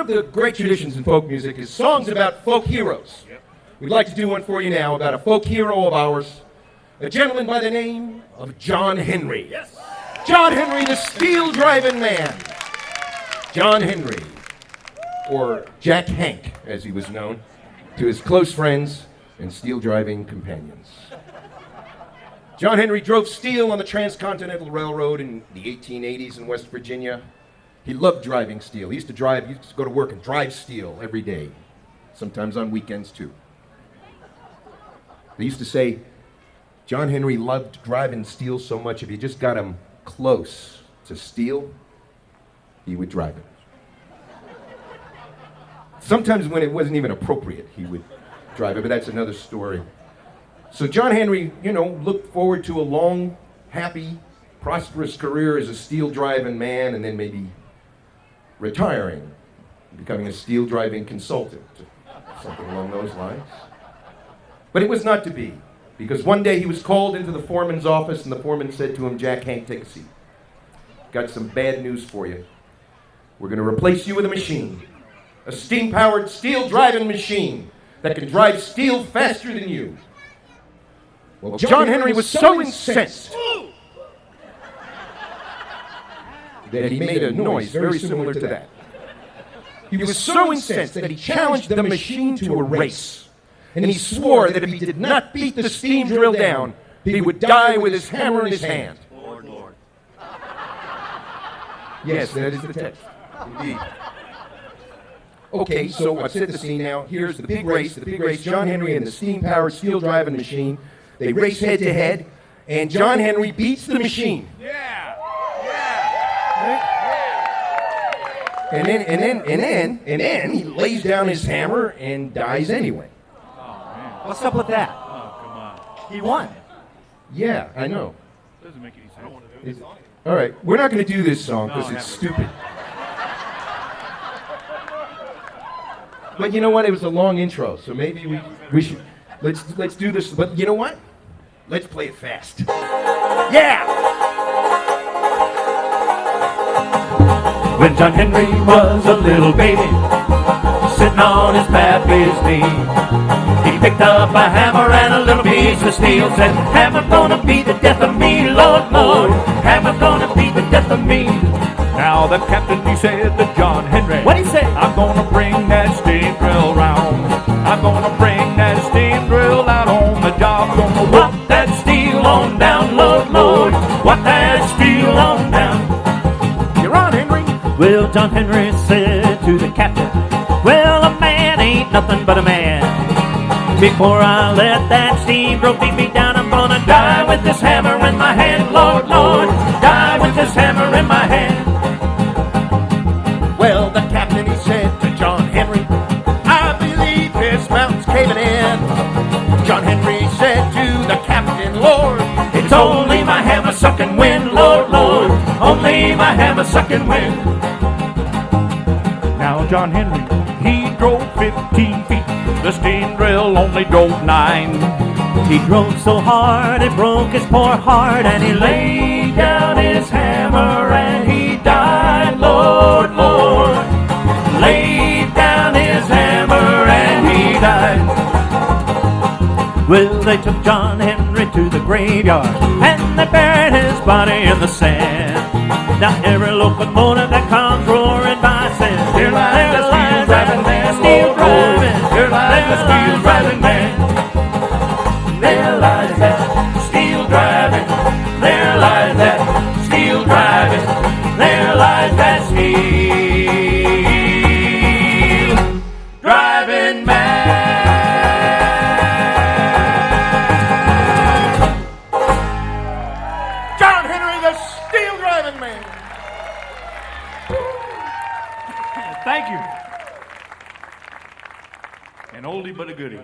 of the great traditions in folk music is songs about folk heroes. We'd like to do one for you now about a folk hero of ours, a gentleman by the name of John Henry. Yes. John Henry, the steel driving man. John Henry, or Jack Hank, as he was known to his close friends and steel driving companions. John Henry drove steel on the Transcontinental Railroad in the 1880s in West Virginia. He loved driving steel. He used to go to work and drive steel every day, sometimes on weekends too. They used to say John Henry loved driving steel so much, if you just got him close to steel, he would drive it. Sometimes when it wasn't even appropriate, he would drive it, but that's another story. So John Henry, looked forward to a long, happy, prosperous career as a steel driving man, and then maybe retiring, becoming a steel driving consultant, something along those lines. But it was not to be, because one day he was called into the foreman's office, and the foreman said to him, "Jack Hank, take a seat. Got some bad news for you. We're going to replace you with a machine, a steam-powered steel driving machine that can drive steel faster than you." Well, John Henry was so incensed that he made a noise very similar to that. He was so incensed that he challenged the machine to a race. And he swore that if he did not beat the steam drill down, he would die with his hammer in his hand. Lord, Lord. Yes, that is the text. Indeed. Okay, so I've set the scene now. Here's the big race. John Henry and the steam-powered steel driving machine. They race head to head, and John Henry beats the machine. Yeah. And then he lays down his hammer and dies anyway. What's up with that? Oh, come on. He won. Yeah, I know. Doesn't make any sense. I don't want to do this. All right, we're not going to do this song because it's stupid. But you know what? It was a long intro, so maybe we should let's do this. But you know what? Let's play it fast. Yeah. When John Henry was a little baby, sitting on his pappy's knee, he picked up a hammer and a little piece of steel, said, "Hammer gonna be the death of me, Lord, Lord, hammer gonna be the death of me." Now the captain, he said to John Henry, What'd he say? "I'm gonna bring that steam drill round. I'm gonna bring that steam drill out on the job. Gonna walk that steel on down, Lord, Lord, walk that steel on down." You're on, Henry. Well, John Henry said to the captain, "Well, a man ain't nothing but a man. Before I let that steam drill beat me down, I'm gonna die with this hammer in my hand, Lord, Lord, die with this hammer in my hand." Well, the captain, he said to John Henry, "I believe this mountain's caving in." John Henry said to the captain, "Lord, It's only my hammer sucking wind, Lord, Lord, only my hammer sucking wind." Now John Henry, he drove 15 feet, the steam drill only drove 9. He drove so hard it broke his poor heart, and he laid down his hammer and he died, Lord, Lord. Laid down his hammer and he died. Well, they took John Henry to the graveyard, and they buried his body in the sand. Now every locomotive that comes roaring by says, "Here lies the steel driving man, steel driving. Here lies the steel driving man. There lies that steel driving. There lies that steel driving. There lies that steel driving man." John Henry, the steel driving man." Thank you. An oldie but a goodie.